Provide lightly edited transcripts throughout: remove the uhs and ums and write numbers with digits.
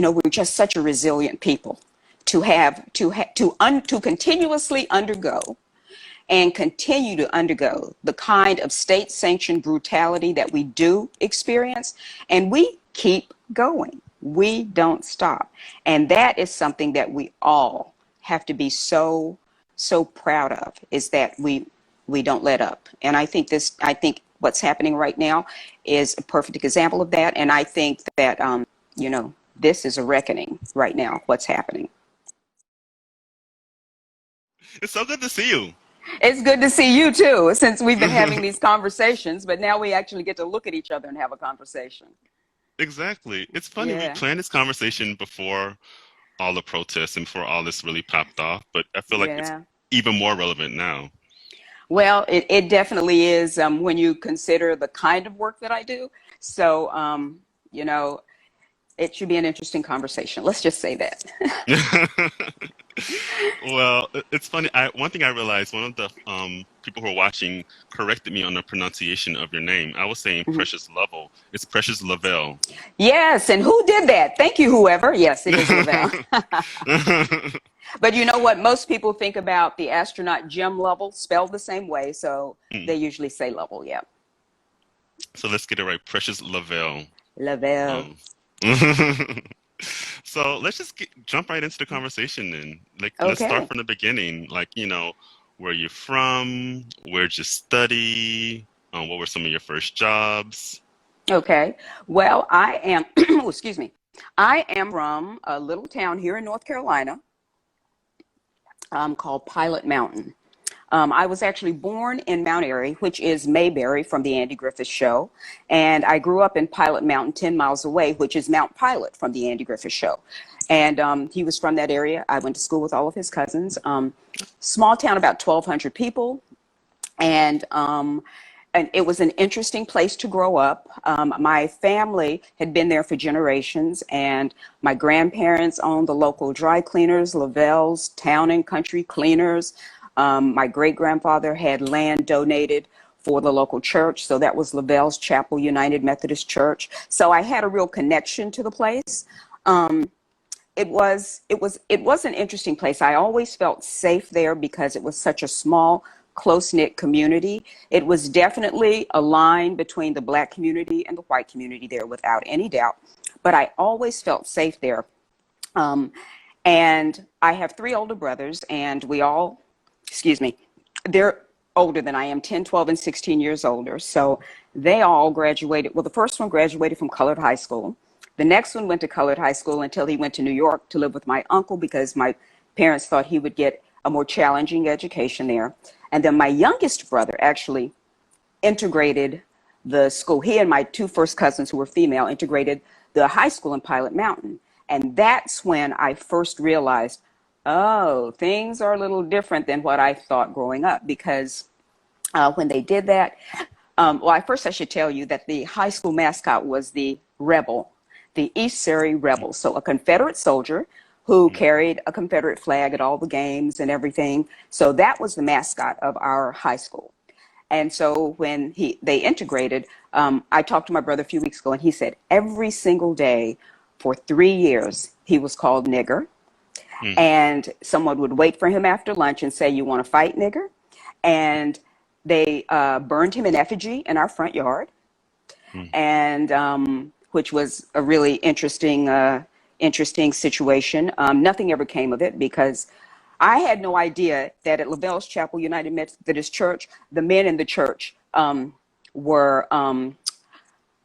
we're just such a resilient people to continuously undergo and continue to undergo the kind of state-sanctioned brutality that we do experience, and we keep going. We don't stop. And that is something that we all have to be so proud of, is that we don't let up. And I think what's happening right now is a perfect example of that. And I think that, this is a reckoning right now, what's happening. It's so good to see you. It's good to see you too, since we've been having these conversations, but now we actually get to look at each other and have a conversation. Exactly. It's funny, Yeah. we planned this conversation before all the protests and before all this really popped off, but I feel like it's even more relevant now. Well, it definitely is, when you consider the kind of work that I do. So, it should be an interesting conversation. Let's just say that. Well, it's funny. One thing I realized, one of the people who are watching corrected me on the pronunciation of your name. I was saying Precious Lovell. It's Precious Lovell. Yes, and who did that? Thank you, whoever. Yes, it is Lovell. But you know what? Most people think about the astronaut Jim Lovell, spelled the same way, so they usually say Lovell, yeah. So let's get it right. Precious Lovell. Lovell. So let's just jump right into the conversation then. Okay. Let's start from the beginning. Where you're from, where'd you study, what were some of your first jobs? Okay. Well, I am, excuse me. I am from a little town here in North Carolina called Pilot Mountain. I was actually born in Mount Airy, which is Mayberry from the Andy Griffith Show. And I grew up in Pilot Mountain, 10 miles away, which is Mount Pilot from the Andy Griffith Show. And he was from that area. I went to school with all of his cousins. Small town, about 1,200 people. And it was an interesting place to grow up. My family had been there for generations, and my grandparents owned the local dry cleaners, Lovell's Town and Country Cleaners. My great-grandfather had land donated for the local church, so that was Lovell's Chapel United Methodist Church. So I had a real connection to the place. It was an interesting place. I always felt safe there because it was such a small, close-knit community. It was definitely a line between the Black community and the white community there, without any doubt. But I always felt safe there. And I have 3 older brothers, and we all, they're older than I am, 10, 12, and 16 years older. So they all graduated. Well, the first one graduated from Colored High School. The next one went to Colored High School until he went to New York to live with my uncle, because my parents thought he would get a more challenging education there. And then my youngest brother actually integrated the school. He and my 2 first cousins, who were female, integrated the high school in Pilot Mountain. And that's when I first realized, oh, things are a little different than what I thought growing up. Because when they did that, first I should tell you that the high school mascot was the Rebel, the East Surrey Rebel. So a Confederate soldier who carried a Confederate flag at all the games and everything. So that was the mascot of our high school. And so when they integrated, I talked to my brother a few weeks ago, and he said every single day for 3 years, he was called nigger. And someone would wait for him after lunch and say, "You want to fight, nigger?" And they burned him in effigy in our front yard, and which was a really interesting situation. Nothing ever came of it, because I had no idea that at Lovell's Chapel United Methodist Church, the men in the church were,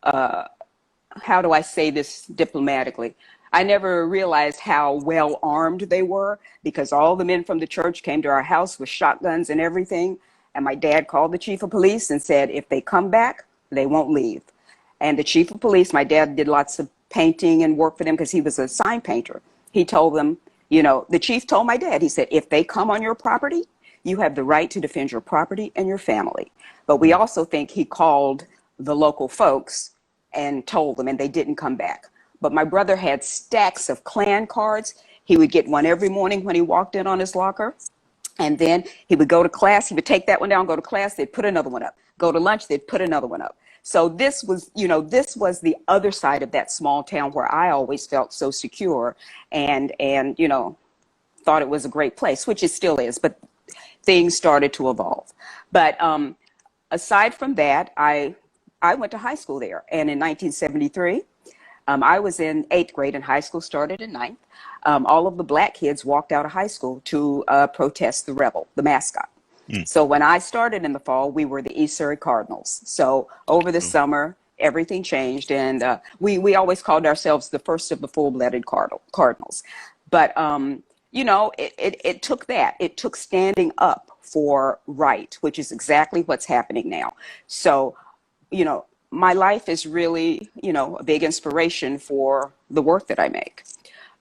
how do I say this diplomatically? I never realized how well armed they were, because all the men from the church came to our house with shotguns and everything. And my dad called the chief of police and said, if they come back, they won't leave. And the chief of police, my dad did lots of painting and work for them because he was a sign painter. He told them, the chief told my dad, he said, if they come on your property, you have the right to defend your property and your family. But we also think he called the local folks and told them, and they didn't come back. But my brother had stacks of Klan cards. He would get one every morning when he walked in on his locker. And then he would go to class. He would take that one down, go to class. They'd put another one up. Go to lunch. They'd put another one up. So this was, this was the other side of that small town where I always felt so secure and thought it was a great place, which it still is, but things started to evolve. But aside from that, I went to high school there. And in 1973, I was in 8th grade and high school started in 9th. All of the black kids walked out of high school to protest the rebel, the mascot. So when I started in the fall, we were the East Surrey Cardinals. So over the summer, everything changed. And we always called ourselves the first of the full-blooded Cardinals. But, it took that. It took standing up for right, which is exactly what's happening now. So, my life is really, a big inspiration for the work that I make.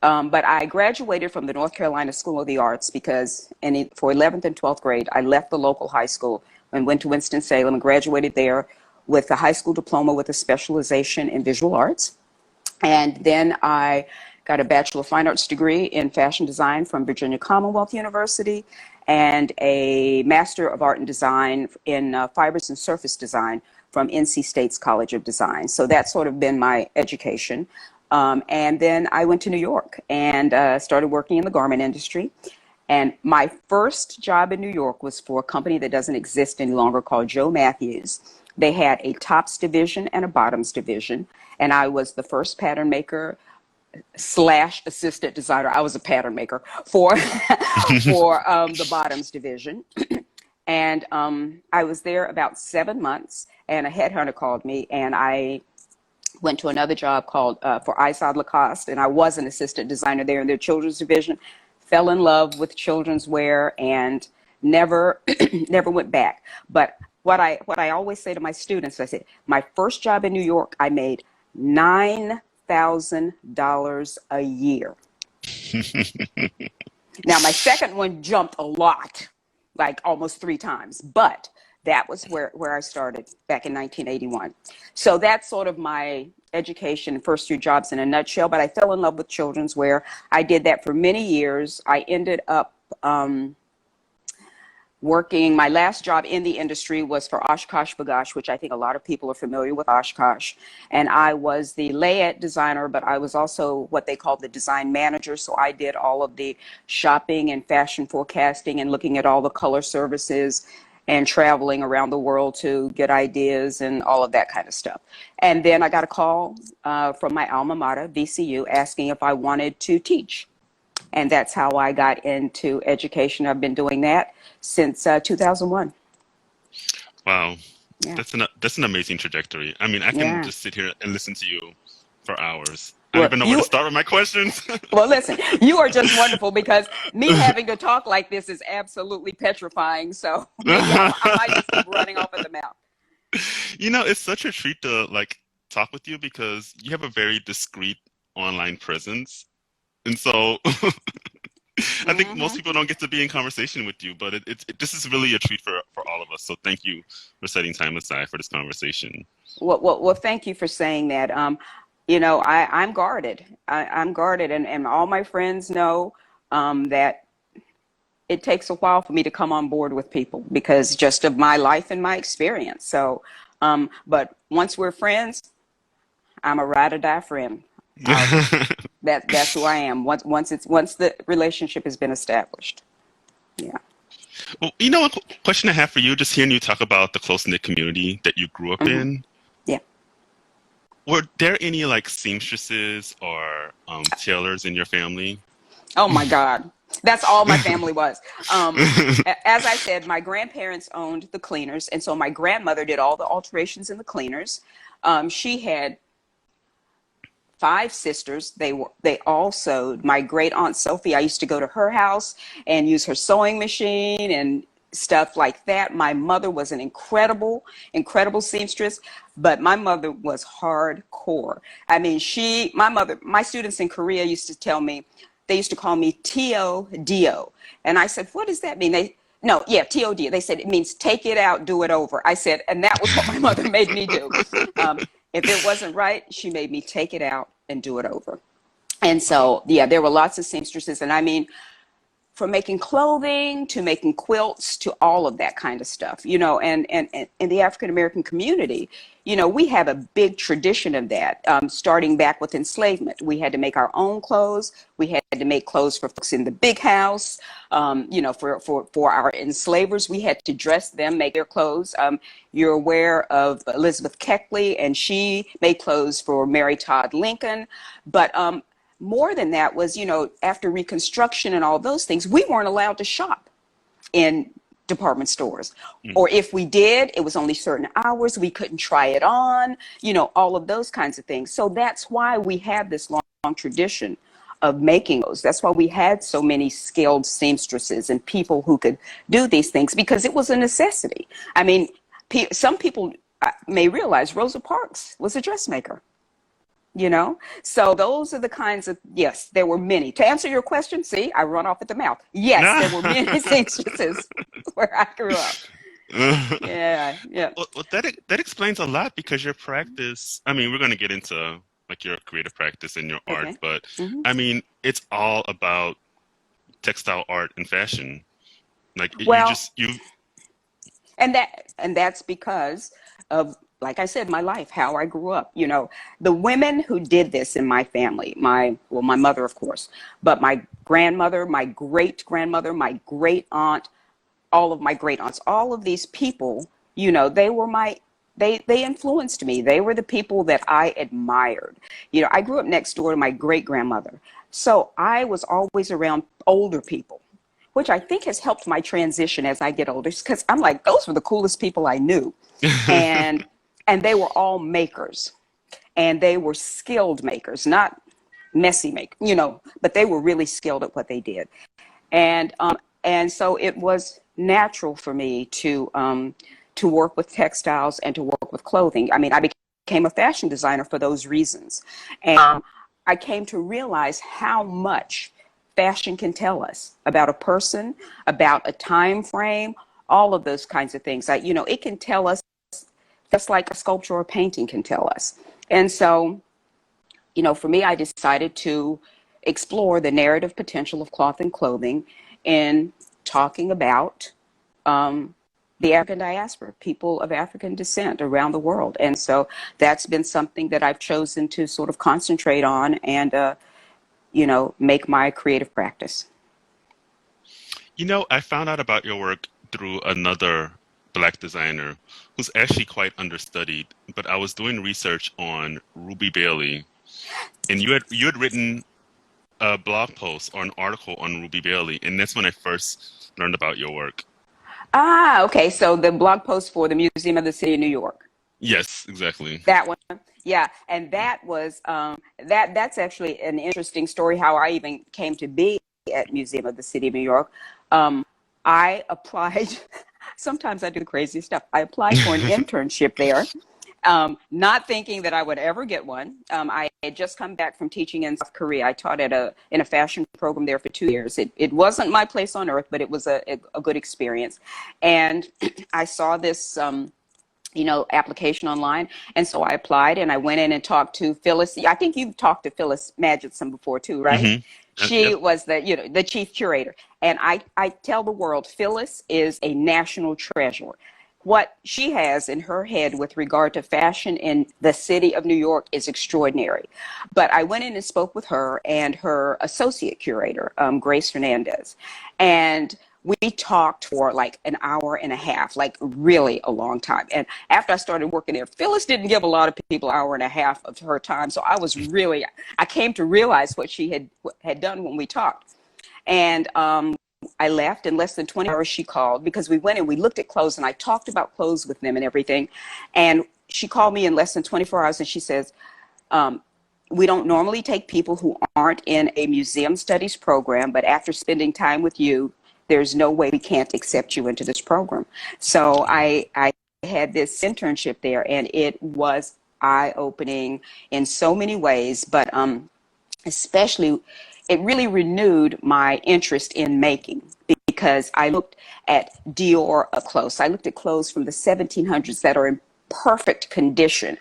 But I graduated from the North Carolina School of the Arts because for 11th and 12th grade, I left the local high school and went to Winston-Salem and graduated there with a high school diploma with a specialization in visual arts. And then I got a Bachelor of Fine Arts degree in fashion design from Virginia Commonwealth University and a Master of Art and Design in Fibers and Surface Design from NC State's College of Design. So that's sort of been my education. And then I went to New York and started working in the garment industry. And my first job in New York was for a company that doesn't exist any longer called Joe Matthews. They had a tops division and a bottoms division. And I was the first pattern maker / assistant designer. I was a pattern maker for the bottoms division. And I was there about 7 months, and a headhunter called me, and I went to another job called for Isod Lacoste, and I was an assistant designer there in their children's division. Fell in love with children's wear and never never went back. But what I always say to my students, I say, my first job in New York, I made $9,000 a year. Now my second one jumped a lot, like almost 3 times, but that was where I started back in 1981. So that's sort of my education, first 2 jobs in a nutshell, but I fell in love with children's wear. I did that for many years. I ended up working, my last job in the industry was for Oshkosh B'gosh, which I think a lot of people are familiar with Oshkosh. And I was the layette designer, but I was also what they call the design manager. So I did all of the shopping and fashion forecasting and looking at all the color services and traveling around the world to get ideas and all of that kind of stuff. And then I got a call from my alma mater, VCU, asking if I wanted to teach. And that's how I got into education. I've been doing that since 2001. Wow. Yeah. That's an amazing trajectory. I mean, I can just sit here and listen to you for hours. I Well, don't even know where to start with my questions. Well, listen, you are just wonderful because me having to talk like this is absolutely petrifying. So maybe I might just keep running off at the mouth. It's such a treat to talk with you because you have a very discreet online presence. And so I think most people don't get to be in conversation with you, but this is really a treat for all of us. So thank you for setting time aside for this conversation. Well, thank you for saying that. I'm guarded. I'm guarded, and all my friends know that it takes a while for me to come on board with people because just of my life and my experience. So, but once we're friends, I'm a ride or die friend. That's who I am. Once the relationship has been established. Yeah. Well, a question I have for you, just hearing you talk about the close-knit community that you grew up in. Yeah. Were there any seamstresses or tailors in your family? Oh my God. That's all my family was. As I said, my grandparents owned the cleaners. And so my grandmother did all the alterations in the cleaners. She had 5 sisters. They all sewed. My great aunt Sophie, I used to go to her house and use her sewing machine and stuff like that. My mother was an incredible seamstress, but my mother was hardcore. I mean, my students in Korea used to tell me, they used to call me T-O-D-O. And I said, what does that mean? T-O-D-O. They said, it means take it out, do it over. I said, and that was what my mother made me do. If it wasn't right, she made me take it out and do it over. And so, yeah, there were lots of seamstresses. And I mean, from making clothing to making quilts to all of that kind of stuff, you know, and in the African American community, you know, we have a big tradition of that, starting back with enslavement. We had to make our own clothes. We had to make clothes for folks in the big house. You know, for our enslavers, we had to dress them, make their clothes. You're aware of Elizabeth Keckley, and she made clothes for Mary Todd Lincoln. But more than that was, you know, after Reconstruction and all those things, we weren't allowed to shop in department stores. Or if we did, it was only certain hours. We couldn't try it on, you know, all of those kinds of things. So that's why we have this long tradition of making those. That's why we had so many skilled seamstresses and people who could do these things, because it was a necessity. I mean, some people may realize Rosa Parks was a dressmaker. You know, so those are the kinds of, yes, there were many. To answer your question, see, I run off at the mouth. Yes, there were many seamstresses where I grew up. Yeah, yeah. Well, that explains a lot, because your practice, I mean, we're going to get into like your creative practice and your art, Okay. but I mean, it's all about textile art and fashion. Like Well, you and that's because of, like I said, my life, how I grew up. You know, the women who did this in my family, my mother, of course, but my grandmother, my great grandmother, my great aunt, all of my great aunts, all of these people, you know, they influenced me. They were the people that I admired. You know, I grew up next door to my great grandmother, so I was always around older people, which I think has helped my transition as I get older, because I'm like, those were the coolest people I knew. And they were all makers, and they were skilled makers, not messy makers, you know, but they were really skilled at what they did. And so it was natural for me to work with textiles and to work with clothing. I mean, I became a fashion designer for those reasons. And I came to realize how much fashion can tell us about a person, about a time frame, all of those kinds of things. You know, it can tell us just like a sculpture or painting can tell us. And so, you know, for me, I decided to explore the narrative potential of cloth and clothing in talking about the African diaspora, people of African descent around the world. And so that's been something that I've chosen to sort of concentrate on and, you know, make my creative practice. You know, I found out about your work through another Black designer who's actually quite understudied, but I was doing research on Ruby Bailey, and you had written a blog post or an article on Ruby Bailey, and that's when I first learned about your work. Ah, okay. So the blog post for the Museum of the City of New York. Yes, exactly. That one. Yeah. And that was that's actually an interesting story, how I even came to be at Museum of the City of New York. I applied. Sometimes I do crazy stuff. I applied for an internship there, not thinking that I would ever get one. I had just come back from teaching in South Korea. I taught in a fashion program there for 2 years. It wasn't my place on earth, but it was a good experience. And I saw this, you know, application online. And so I applied, and I went in and talked to Phyllis. I think you've talked to Phyllis Magidson before too, right? hmm She Yep. was the chief curator. And I tell the world, Phyllis is a national treasure. What she has in her head with regard to fashion in the city of New York is extraordinary. But I went in and spoke with her and her associate curator, Grace Hernandez. And we talked for like an hour and a half, like really a long time. And after I started working there, Phyllis didn't give a lot of people an hour and a half of her time. So I came to realize what she had done when we talked. And I left in less than 20 hours. She called because we went and we looked at clothes, and I talked about clothes with them and everything. And she called me in less than 24 hours, and she says, we don't normally take people who aren't in a museum studies program, but after spending time with you, there's no way we can't accept you into this program. So I had this internship there, and it was eye-opening in so many ways, but especially it really renewed my interest in making, because I looked at Dior up close. I looked at clothes from the 1700s that are in perfect condition.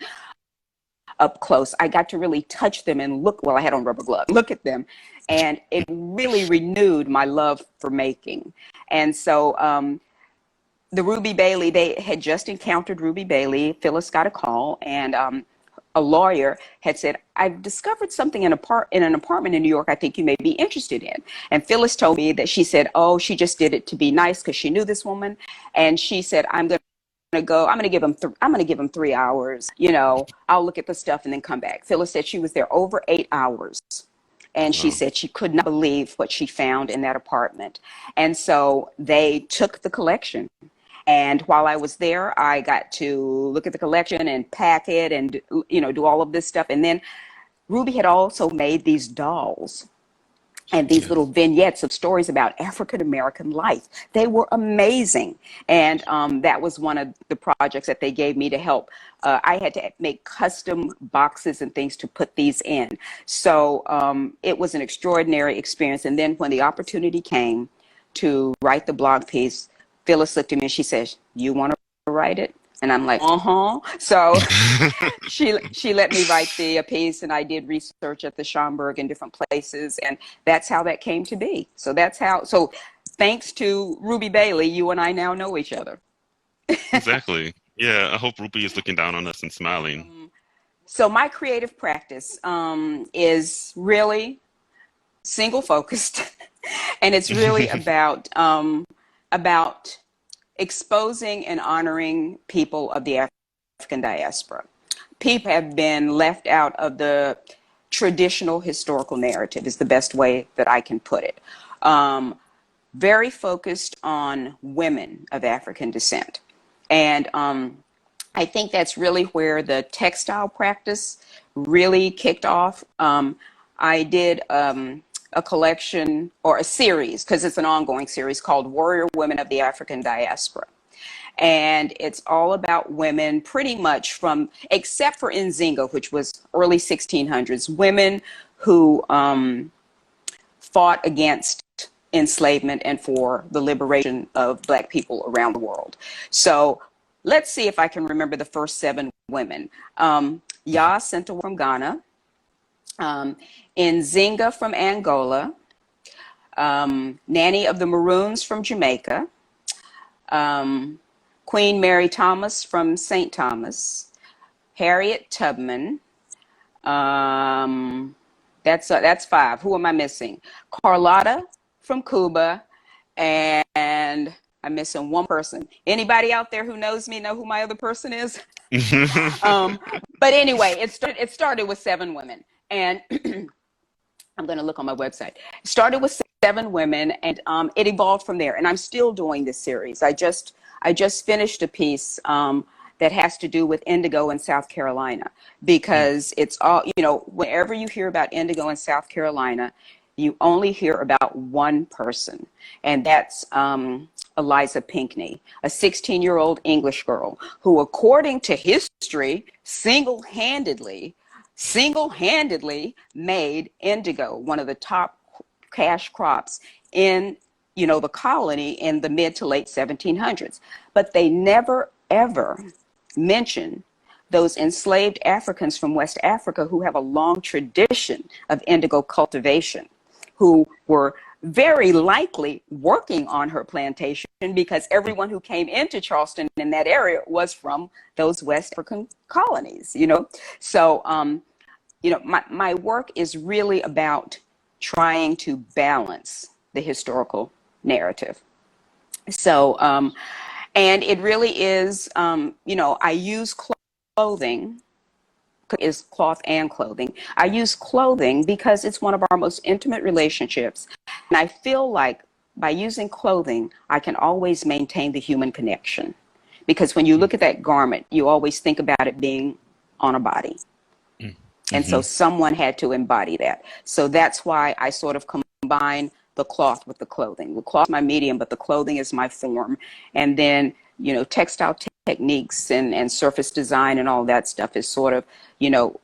up close. I got to really touch them and look, well, I had on rubber gloves, look at them. And it really renewed my love for making. And so the Ruby Bailey, they had just encountered Ruby Bailey. Phyllis got a call, and a lawyer had said, I've discovered something in an apartment in New York I think you may be interested in. And Phyllis told me that she said, oh, she just did it to be nice because she knew this woman. And she said, I'm going to give him 3 hours. You know, I'll look at the stuff and then come back. Phyllis said she was there over 8 hours. And she said she could not believe what she found in that apartment. And so they took the collection. And while I was there, I got to look at the collection and pack it and, you know, do all of this stuff. And then Ruby had also made these dolls and these little vignettes of stories about African American life. They were amazing. And that was one of the projects that they gave me to help. I had to make custom boxes and things to put these in. So it was an extraordinary experience. And then when the opportunity came to write the blog piece, Phyllis looked at me and she says, you want to write it? And I'm like, uh-huh. So she let me write the piece, and I did research at the Schomburg in different places, and that's how that came to be. So so thanks to Ruby Bailey, you and I now know each other. Exactly. Yeah, I hope Ruby is looking down on us and smiling. So my creative practice is really single focused, and it's really about exposing and honoring people of the African diaspora. People have been left out of the traditional historical narrative is the best way that I can put it. Very focused on women of African descent. And I think that's really where the textile practice really kicked off. I did a collection or a series, because it's an ongoing series, called Warlor Women of the African Diaspora. And it's all about women pretty much from, except for Nzinga, which was early 1600s, women who fought against enslavement and for the liberation of Black people around the world. So let's see if I can remember the first 7 women. Jacinta from Ghana, Nzinga from Angola, Nanny of the Maroons from Jamaica, Queen Mary Thomas from St. Thomas, Harriet Tubman, that's 5. Who am I missing? Carlotta from Cuba, and I'm missing one person. Anybody out there who knows me know who my other person is? But anyway, it started with 7 women, and I'm going to look on my website. It started with 7 women, and it evolved from there. And I'm still doing this series. I just finished a piece that has to do with indigo in South Carolina, because it's all, you know, whenever you hear about indigo in South Carolina, you only hear about one person, and that's Eliza Pinckney, a 16-year-old English girl who, according to history, single-handedly made indigo one of the top cash crops in, you know, the colony in the mid to late 1700s. But they never, ever mention those enslaved Africans from West Africa who have a long tradition of indigo cultivation, who were very likely working on her plantation, because everyone who came into Charleston in that area was from those West African colonies, you know. So, you know, my work is really about trying to balance the historical narrative. So, and it really is, you know, I use clothing, is cloth and clothing. I use clothing because it's one of our most intimate relationships. And I feel like by using clothing, I can always maintain the human connection. Because when you look at that garment, you always think about it being on a body. And so someone had to embody that. So that's why I sort of combine the cloth with the clothing. The cloth is my medium, but the clothing is my form. And then, you know, textile techniques and surface design and all that stuff is sort of, you know,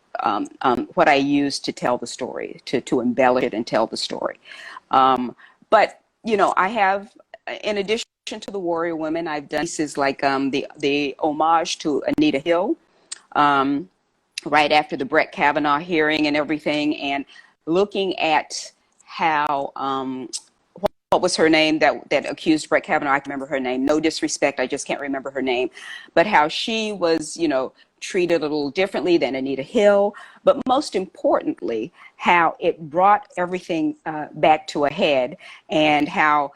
what I use to tell the story, to embellish it and tell the story. But, you know, I have, in addition to the Warlor Women, I've done pieces like the homage to Anita Hill. right after the Brett Kavanaugh hearing and everything, and looking at how what was her name that accused Brett Kavanaugh? I can remember her name. No disrespect, I just can't remember her name. But how she was, treated a little differently than Anita Hill. But most importantly, how it brought everything back to a head, and how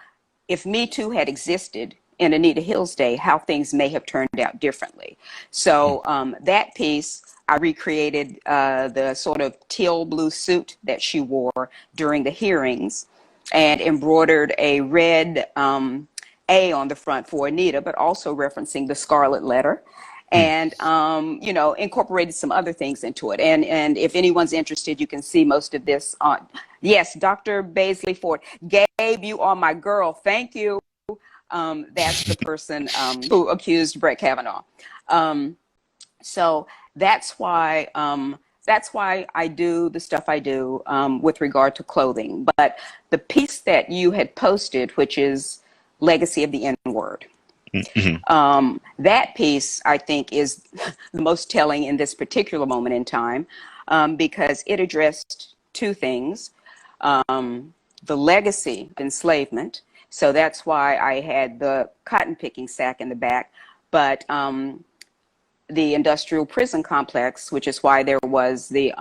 if Me Too had existed in Anita Hill's day, how things may have turned out differently. So that piece, I recreated the sort of teal blue suit that she wore during the hearings, and embroidered a red A on the front for Anita, but also referencing the Scarlet Letter, and incorporated some other things into it. And if anyone's interested, you can see most of this on. Yes, Dr. Baisley Ford. Gabe, you are my girl. Thank you. That's the person who accused Brett Kavanaugh. So that's why I do the stuff I do with regard to clothing. But the piece that you had posted, which is Legacy of the N-Word, that piece I think is the most telling in this particular moment in time, because it addressed two things: the legacy of enslavement. So that's why I had the cotton picking sack in the back, but the industrial prison complex, which is why there was the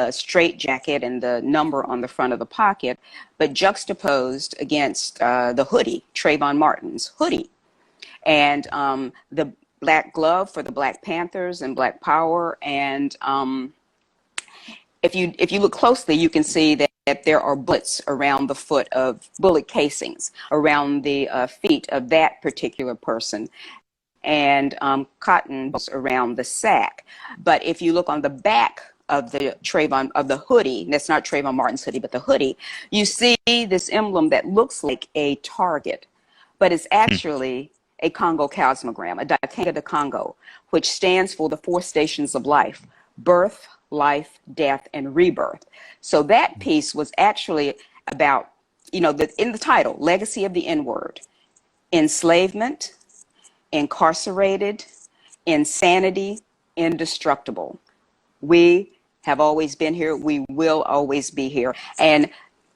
straight jacket and the number on the front of the pocket, but juxtaposed against the hoodie, Trayvon Martin's hoodie, and the black glove for the Black Panthers and Black Power. And if you look closely, you can see that there are bullets around the foot of bullet casings around the feet of that particular person, and cotton around the sack. But if you look on the back of the hoodie, that's not Trayvon Martin's hoodie, but the hoodie, you see this emblem that looks like a target, but it's actually a Congo cosmogram, a Dakanga de Congo, which stands for the four stations of life: birth, life, death, and rebirth. So that piece was actually about, in the title, Legacy of the N-Word: enslavement, incarcerated, insanity, indestructible. We have always been here. We will always be here. And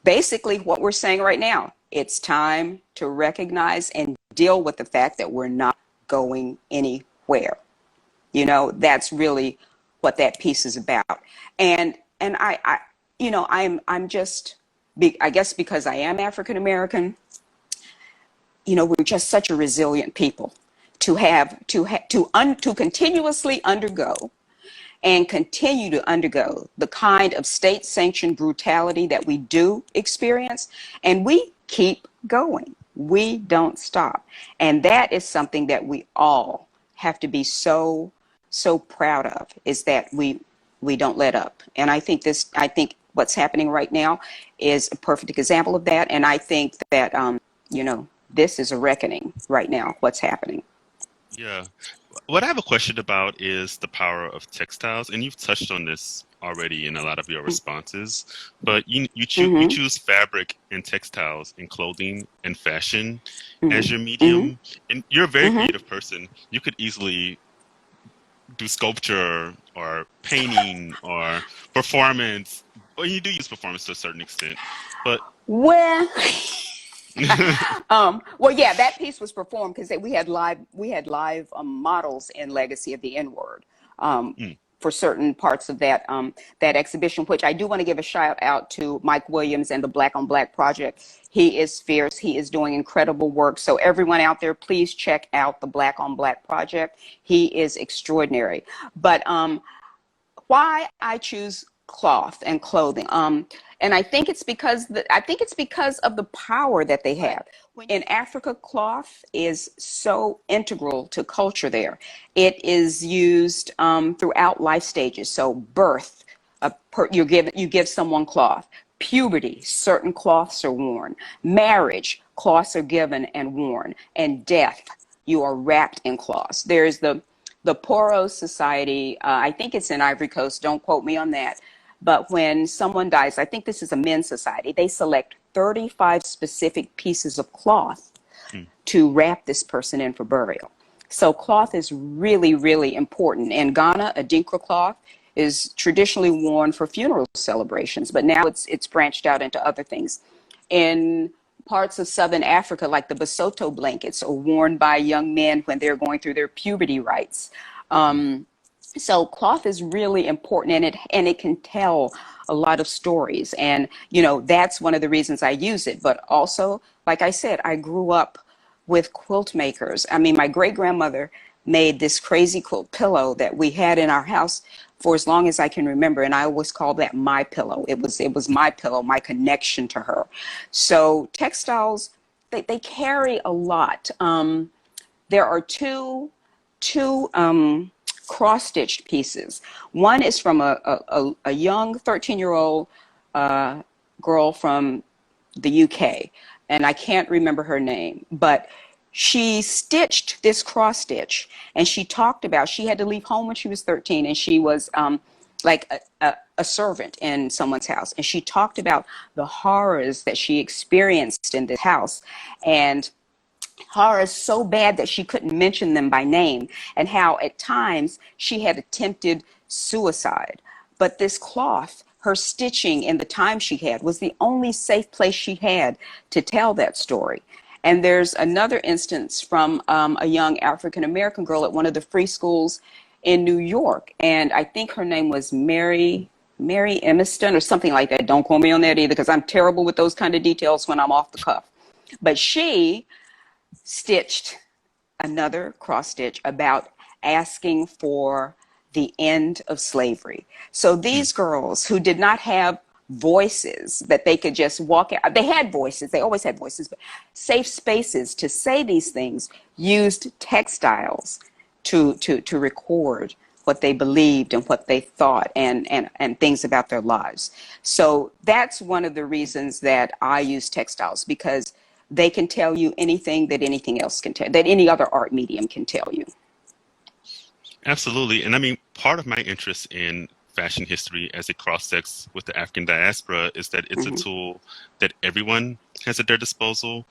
basically what we're saying right now, it's time to recognize and deal with the fact that we're not going anywhere. That's really what that piece is about. And I'm just, I guess because I am African American, we're just such a resilient people to continuously undergo and continue to undergo the kind of state-sanctioned brutality that we do experience, and we keep going. We don't stop. And that is something that we all have to be so proud of, is that we don't let up. And I think what's happening right now is a perfect example of that. And I think that this is a reckoning right now, what's happening. Yeah. What I have a question about is the power of textiles, and you've touched on this already in a lot of your responses, but you choose fabric and textiles in clothing and fashion as your medium, and you're a very creative person. You could easily do sculpture or painting or performance. Well, you do use performance to a certain extent, but well yeah, that piece was performed because we had live models in Legacy of the N-Word for certain parts of that exhibition, which I do want to give a shout out to Mike Williams and the Black on Black Project. He is fierce. He is doing incredible work. So everyone out there, please check out the Black on Black Project. He is extraordinary. But why I choose cloth and clothing, and I think it's because of the power that they have. In Africa, cloth is so integral to culture there. It is used throughout life stages. So birth, you give someone cloth. Puberty, certain cloths are worn. Marriage, cloths are given and worn. And death, you are wrapped in cloths. There's the Poro Society. I think it's in Ivory Coast. Don't quote me on that. But when someone dies, I think this is a men's society, they select 35 specific pieces of cloth to wrap this person in for burial. So cloth is really, really important. In Ghana, Adinkra cloth is traditionally worn for funeral celebrations, but now it's branched out into other things. In parts of Southern Africa, like the Basotho blankets, are worn by young men when they're going through their puberty rites. So cloth is really important, and it can tell a lot of stories. And that's one of the reasons I use it. But also, like I said, I grew up with quilt makers. I mean, my great grandmother made this crazy quilt pillow that we had in our house for as long as I can remember, and I always called that my pillow. It was my pillow, my connection to her. So textiles, they carry a lot. There are two cross-stitched pieces. One is from a young 13-year-old girl from the UK, and I can't remember her name, but she stitched this cross stitch, and she talked about she had to leave home when she was 13, and she was like a servant in someone's house, and she talked about the horrors that she experienced in this house, and horrors so bad that she couldn't mention them by name, and how at times she had attempted suicide. But this cloth, her stitching in the time she had, was the only safe place she had to tell that story. And there's another instance from a young African American girl at one of the free schools in New York, and I think her name was Mary Emiston or something like that. Don't quote me on that either, because I'm terrible with those kind of details when I'm off the cuff. But she stitched another cross stitch about asking for the end of slavery. So these girls who did not have voices that they could just walk out, they had voices, they always had voices, but safe spaces to say these things, used textiles to record what they believed and what they thought, and things about their lives. So that's one of the reasons that I use textiles, because they can tell you anything that anything else can tell, that any other art medium can tell you. Absolutely. And I mean, part of my interest in fashion history as it cross-sects with the African diaspora is that it's a tool that everyone has at their disposal.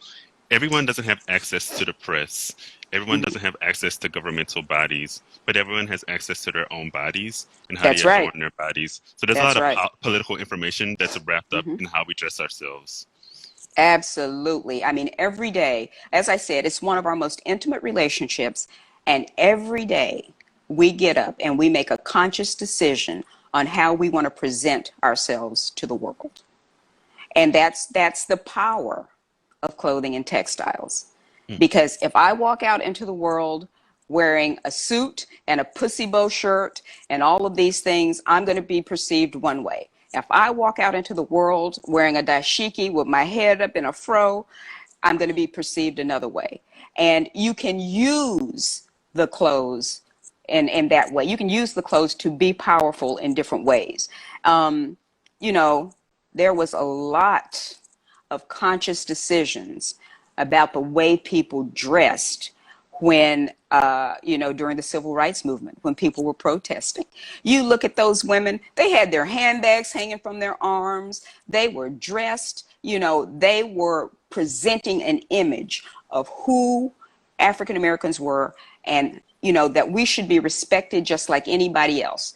Everyone doesn't have access to the press. Everyone doesn't have access to governmental bodies, but everyone has access to their own bodies and how That's they right. adorn their bodies. So there's That's a lot right. of political information that's wrapped up in how we dress ourselves. Absolutely. I mean, every day, as I said, it's one of our most intimate relationships. And every day we get up and we make a conscious decision on how we want to present ourselves to the world. And that's the power of clothing and textiles. Because if I walk out into the world wearing a suit and a pussy bow shirt and all of these things, I'm going to be perceived one way. If I walk out into the world wearing a dashiki with my head up in a fro, I'm going to be perceived another way. And you can use the clothes in that way. You can use the clothes to be powerful in different ways. There was a lot of conscious decisions about the way people dressed when, during the civil rights movement, when people were protesting. You look at those women, they had their handbags hanging from their arms. They were dressed, they were presenting an image of who African Americans were, and, that we should be respected just like anybody else.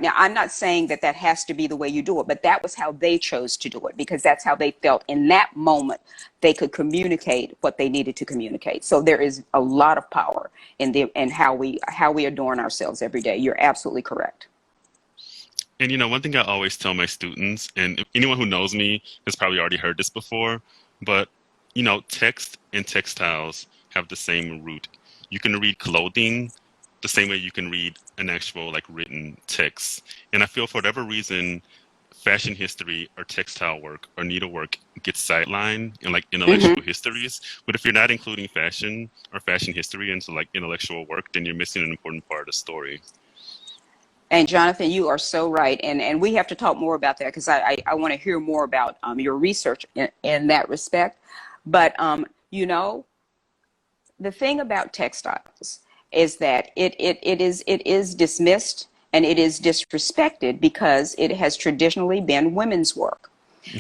Now, I'm not saying that has to be the way you do it, but that was how they chose to do it, because that's how they felt in that moment they could communicate what they needed to communicate. So there is a lot of power in how we adorn ourselves every day. You're absolutely correct. And one thing I always tell my students, and anyone who knows me has probably already heard this before, but text and textiles have the same root. You can read clothing the same way you can read an actual written text. And I feel for whatever reason, fashion history or textile work or needlework gets sidelined in intellectual histories. But if you're not including fashion or fashion history into intellectual work, then you're missing an important part of the story. And Jonathan, you are so right. And we have to talk more about that, because I want to hear more about your research in that respect. But, the thing about textiles is that it is dismissed and it is disrespected because it has traditionally been women's work.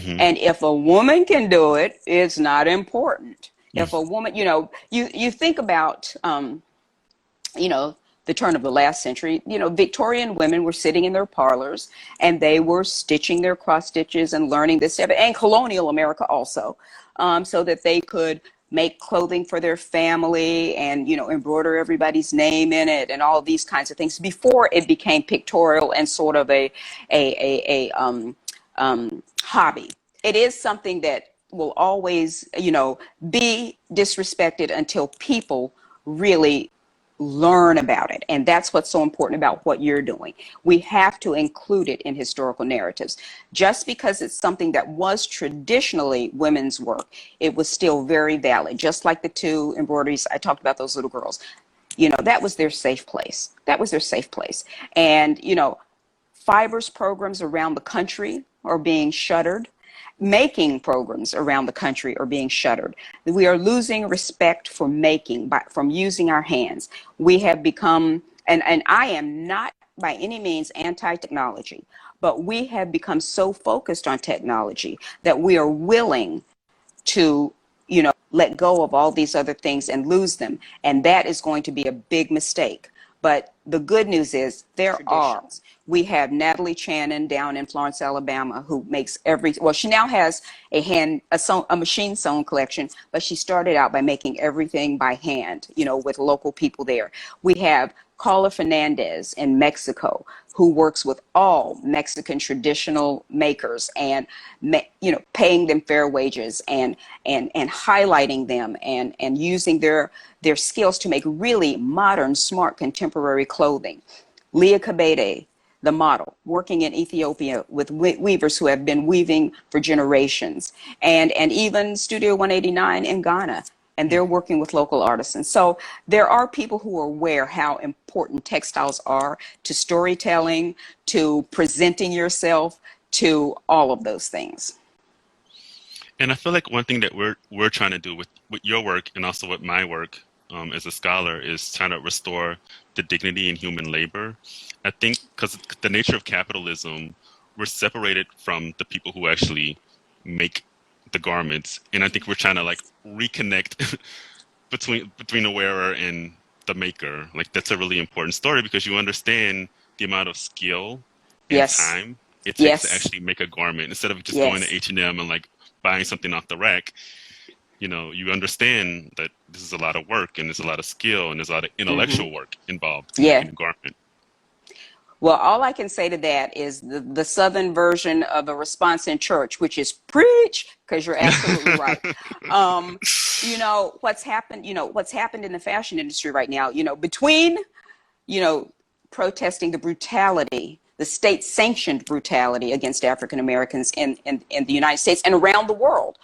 And if a woman can do it, it's not important. If a woman, you think about you know, the turn of the last century, you know, Victorian women were sitting in their parlors and they were stitching their cross stitches and learning this stuff, and colonial America also, so that they could make clothing for their family and, you know, embroider everybody's name in it and all these kinds of things before it became pictorial and sort of a hobby. It is something that will always, you know, be disrespected until people really learn about it. And that's what's so important about what you're doing. We have to include it in historical narratives. Just because it's something that was traditionally women's work, it was still very valid. Just like the two embroideries I talked about, those little girls, you know, that was their safe place. That was their safe place. And, you know, fibers programs around the country are being shuttered. Making programs around the country are being shuttered. We are losing respect for making, from using our hands. We have become, and I am not by any means anti-technology, but we have become so focused on technology that we are willing to, you know, let go of all these other things and lose them. And that is going to be a big mistake. But the good news is we have Natalie Channon down in Florence, Alabama, who makes well, she now has a machine sewn collection, but she started out by making everything by hand, you know, with local people there. We have Carla Fernandez in Mexico, who works with all Mexican traditional makers and, you know, paying them fair wages and highlighting them and using their skills to make really modern, smart, contemporary clothing. Leah Kabede, the model, working in Ethiopia with weavers who have been weaving for generations, and even Studio 189 in Ghana, and they're working with local artisans. So there are people who are aware how important textiles are to storytelling, to presenting yourself, to all of those things. And I feel like one thing that we're trying to do with your work and also with my work as a scholar is trying to restore the dignity in human labor. I think because the nature of capitalism, we're separated from the people who actually make the garments, and I think we're trying to like reconnect between the wearer and the maker. Like that's a really important story because you understand the amount of skill and time it takes to actually make a garment instead of just going to H&M and like buying something off the rack. You know, you understand that this is a lot of work and there's a lot of skill and there's a lot of intellectual work involved in making a garment. Well, all I can say to that is the Southern version of a response in church, which is preach, because you're absolutely right. You know, what's happened in the fashion industry right now, you know, between, you know, protesting the brutality, the state-sanctioned brutality against African Americans in the United States and around the world.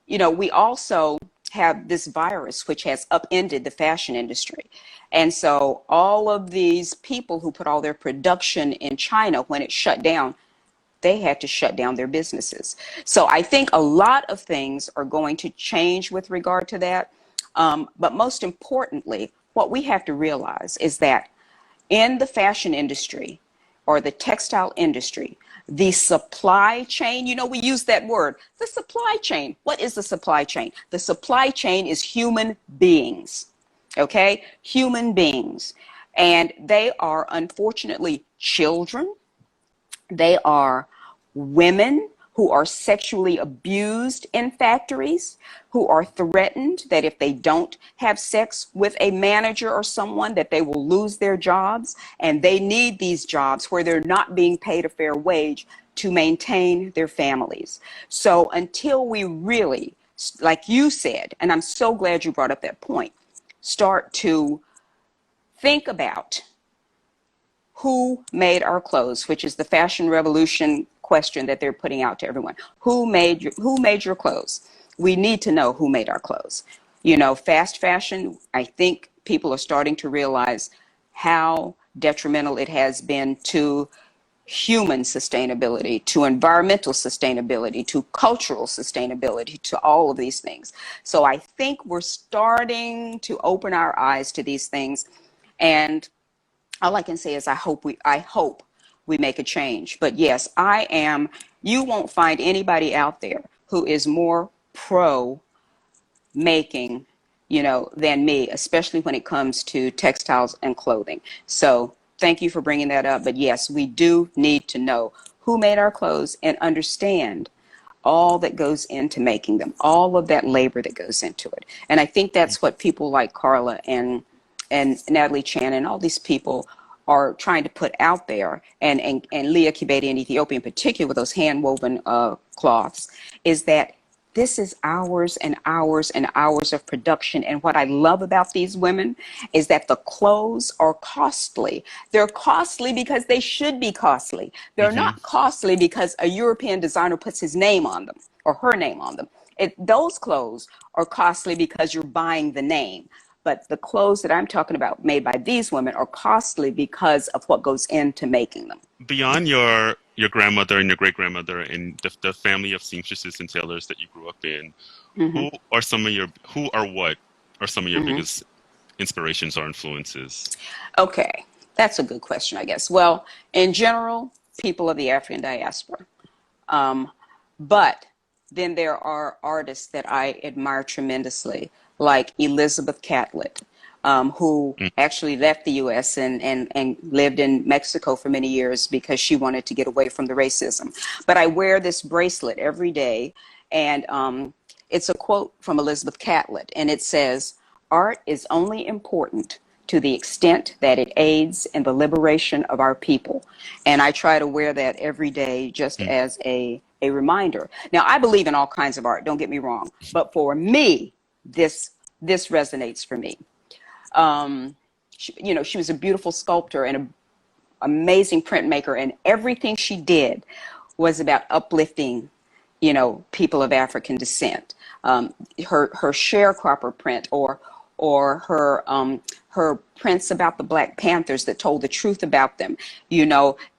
You know, we also have this virus which has upended the fashion industry. And so all of these people who put all their production in China, when it shut down, they had to shut down their businesses. So I think a lot of things are going to change with regard to that. But most importantly, what we have to realize is that in the fashion industry or the textile industry, the supply chain, you know, we use that word, the supply chain. What is the supply chain? The supply chain is human beings, okay? Human beings. And they are unfortunately children. They are women who are sexually abused in factories, who are threatened that if they don't have sex with a manager or someone that they will lose their jobs, and they need these jobs where they're not being paid a fair wage to maintain their families. So until we really, like you said, and I'm so glad you brought up that point, start to think about who made our clothes, which is the fashion revolution question that they're putting out to everyone. Who made your clothes? We need to know who made our clothes. You know, fast fashion, I think people are starting to realize how detrimental it has been to human sustainability, to environmental sustainability, to cultural sustainability, to all of these things. So I think we're starting to open our eyes to these things. And all I can say is I hope we make a change. But yes, you won't find anybody out there who is more pro making, than me, especially when it comes to textiles and clothing. So thank you for bringing that up. But yes, we do need to know who made our clothes and understand all that goes into making them, all of that labor that goes into it. And I think that's what people like Carla and Natalie Chan and all these people are trying to put out there, and Leah Kibete in Ethiopia in particular with those hand woven cloths, is that this is hours and hours and hours of production. And what I love about these women is that the clothes are costly. They're costly because they should be costly. They're not costly because a European designer puts his name on them or her name on them. Those clothes are costly because you're buying the name. But the clothes that I'm talking about made by these women are costly because of what goes into making them. Beyond your grandmother and your great grandmother and the family of seamstresses and tailors that you grew up in, Mm-hmm. who or what are some of your Mm-hmm. biggest inspirations or influences? Okay, that's a good question, I guess. Well, in general, people of the African diaspora. But then there are artists that I admire tremendously, like Elizabeth Catlett, who Mm. actually left the U.S. and lived in Mexico for many years because she wanted to get away from the racism. But I wear this bracelet every day, and it's a quote from Elizabeth Catlett, and it says, "Art is only important to the extent that it aids in the liberation of our people." And I try to wear that every day just Mm. as a reminder. Now, I believe in all kinds of art, don't get me wrong, but for me, this resonates for me. She was a beautiful sculptor and an amazing printmaker, and everything she did was about uplifting, people of African descent. Her sharecropper print, or her prints about the Black Panthers that told the truth about them,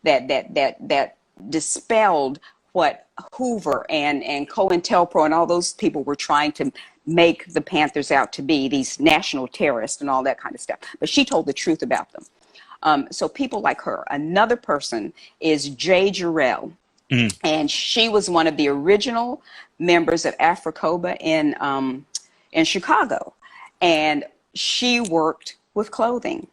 that dispelled what Hoover and COINTELPRO and all those people were trying to make the Panthers out to be, these national terrorists and all that kind of stuff. But she told the truth about them. So people like her. Another person is Jay Jarrell, Mm. and she was one of the original members of Africoba in Chicago, and she worked with clothing.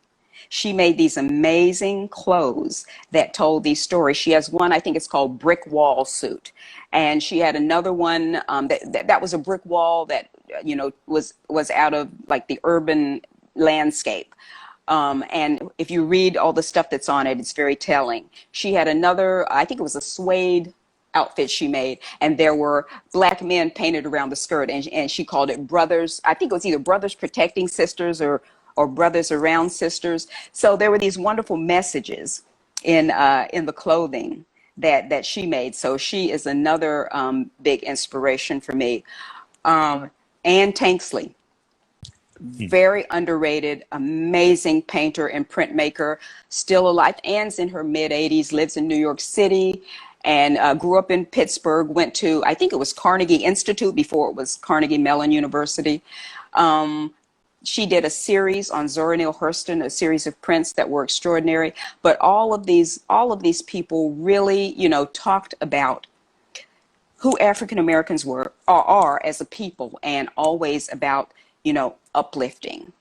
She made these amazing clothes that told these stories. She has one, I think it's called Brick Wall Suit, and she had another one that was a brick wall that was out of like the urban landscape. And if you read all the stuff that's on it, it's very telling. She had another, I think it was a suede outfit she made, and there were Black men painted around the skirt, and she called it Brothers. I think it was either Brothers Protecting Sisters or Brothers Around Sisters. So there were these wonderful messages in the clothing that she made. So she is another big inspiration for me. Anne Tanksley, Mm. very underrated, amazing painter and printmaker, still alive. Anne's in her mid-80s, lives in New York City, and grew up in Pittsburgh, went to, I think it was Carnegie Institute before it was Carnegie Mellon University. She did a series on Zora Neale Hurston, a series of prints that were extraordinary. But all of these people really, talked about who African Americans are as a people, and always about, uplifting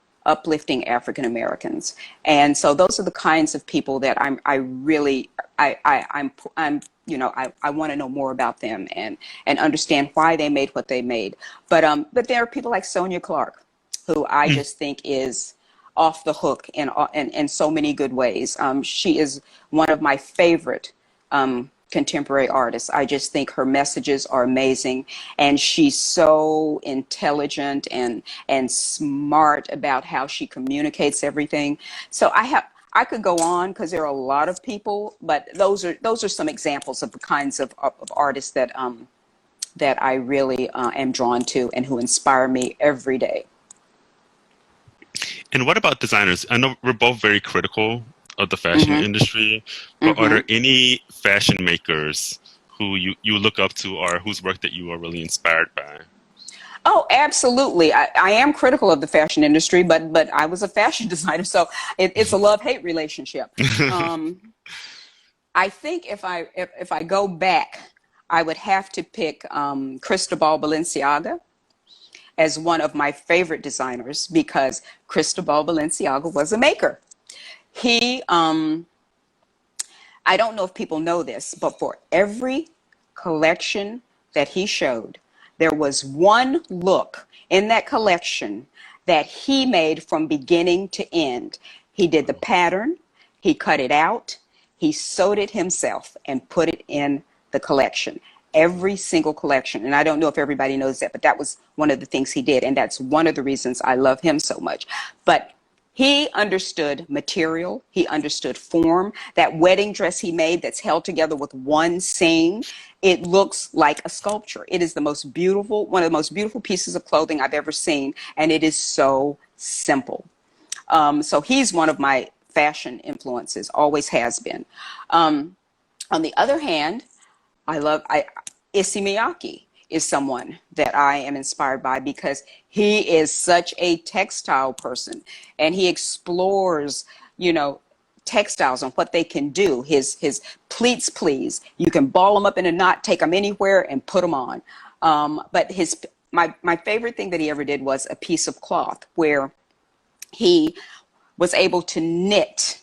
African Americans. And so those are the kinds of people that I want to know more about them and understand why they made what they made. But there are people like Sonia Clark, who I Mm. just think is off the hook in so many good ways. She is one of my favorite contemporary artists. I just think her messages are amazing, and she's so intelligent and smart about how she communicates everything. So I could go on because there are a lot of people, but those are some examples of the kinds of artists that I really am drawn to and who inspire me every day. And what about designers? I know we're both very critical of the fashion Hmm. industry, but are Hmm. there any fashion makers who you look up to or whose work that you are really inspired by? Oh, absolutely. I am critical of the fashion industry, but I was a fashion designer, so it's a love-hate relationship. Um, I think if I go back, I would have to pick Cristobal Balenciaga as one of my favorite designers because Cristobal Balenciaga was a maker. He, I don't know if people know this, but for every collection that he showed, there was one look in that collection that he made from beginning to end. He did the pattern, he cut it out, he sewed it himself and put it in the collection. Every single collection. And I don't know if everybody knows that, but that was one of the things he did. And that's one of the reasons I love him so much. But he understood material. He understood form. That wedding dress he made that's held together with one seam, it looks like a sculpture. It is the most beautiful, one of the most beautiful pieces of clothing I've ever seen. And it is so simple. So he's one of my fashion influences, always has been. On the other hand, Issey Miyake is someone that I am inspired by because he is such a textile person and he explores, textiles and what they can do. His pleats, please, you can ball them up in a knot, take them anywhere and put them on. But my favorite thing that he ever did was a piece of cloth where he was able to knit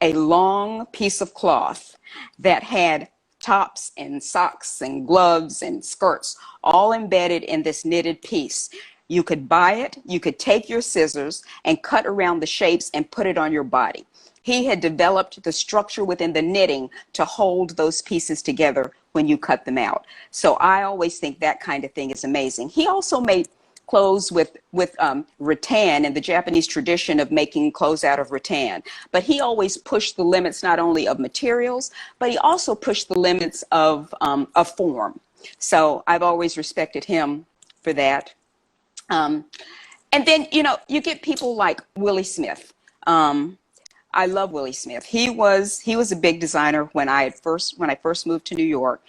a long piece of cloth that had tops and socks and gloves and skirts all embedded in this knitted piece. You could buy it, you could take your scissors and cut around the shapes and put it on your body. He had developed the structure within the knitting to hold those pieces together when you cut them out. So I always think that kind of thing is amazing. He also made clothes with rattan and the Japanese tradition of making clothes out of rattan. But he always pushed the limits not only of materials, but he also pushed the limits of form. So I've always respected him for that. And then, you get people like Willie Smith. I love Willie Smith. He was a big designer when I first moved to New York.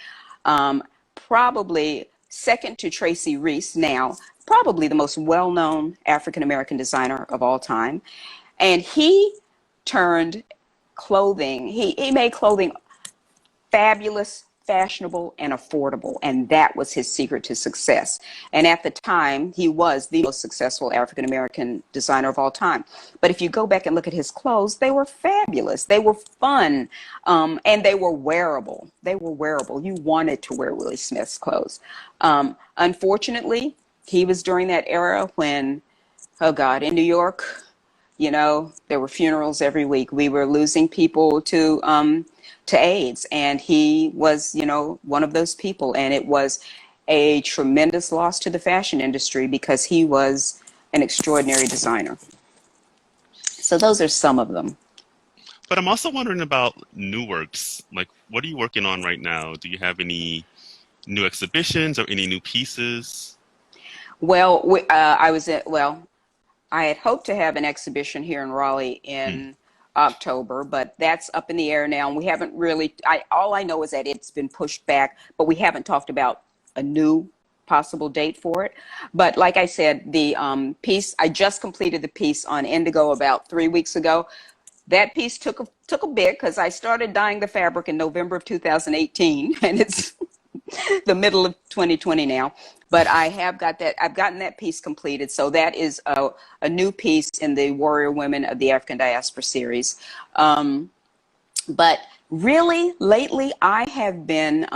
Probably second to Tracy Reese now, probably the most well-known African-American designer of all time. And he turned clothing, he made clothing fabulous, fashionable, and affordable. And that was his secret to success. And at the time, he was the most successful African-American designer of all time. But if you go back and look at his clothes, they were fabulous. They were fun, and they were wearable. They were wearable. You wanted to wear Willie Smith's clothes. Unfortunately, he was during that era when, oh God, in New York, there were funerals every week. We were losing people to AIDS, and he was, one of those people. And it was a tremendous loss to the fashion industry because he was an extraordinary designer. So those are some of them. But I'm also wondering about new works. Like, what are you working on right now? Do you have any new exhibitions or any new pieces? Well, I had hoped to have an exhibition here in Raleigh in October, but that's up in the air now. And we haven't really, all I know is that it's been pushed back, but we haven't talked about a new possible date for it. But like I said, the piece, I just completed the piece on indigo about 3 weeks ago. That piece took a bit because I started dyeing the fabric in November of 2018, and it's the middle of 2020 now. But I have got that, I've gotten that piece completed. So that is a new piece in the Warrior Women of the African Diaspora series. But really, lately, I have been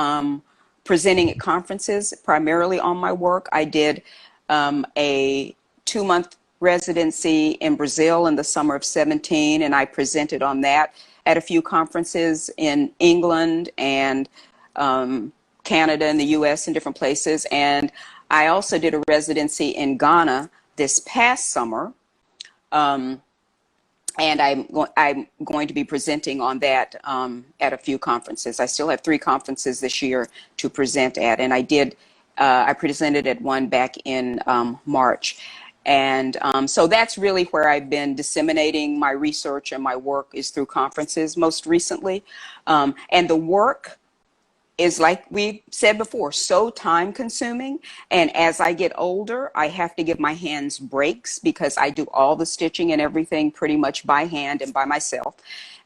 presenting at conferences, primarily on my work. I did a 2-month residency in Brazil in the summer of 2017, and I presented on that at a few conferences in England and Canada and the US and different places. And I also did a residency in Ghana this past summer. And I'm going to be presenting on that at a few conferences. I still have 3 conferences this year to present at. And I presented at one back in March. And so that's really where I've been disseminating my research and my work is through conferences most recently. And the work is, like we said before, so time consuming. And as I get older, I have to give my hands breaks because I do all the stitching and everything pretty much by hand and by myself.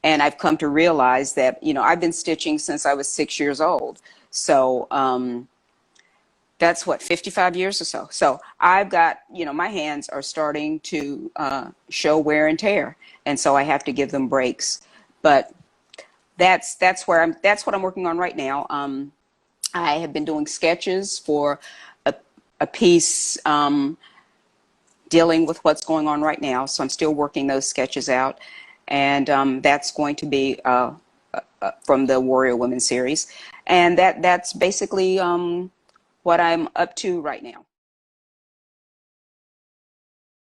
And I've come to realize that, I've been stitching since I was 6 years old. So that's what, 55 years or so. So I've got, my hands are starting to show wear and tear, and so I have to give them breaks. But that's what I'm working on right now. I have been doing sketches for a piece dealing with what's going on right now. So I'm still working those sketches out, and that's going to be from the Warrior Women series, and that's basically what I'm up to right now.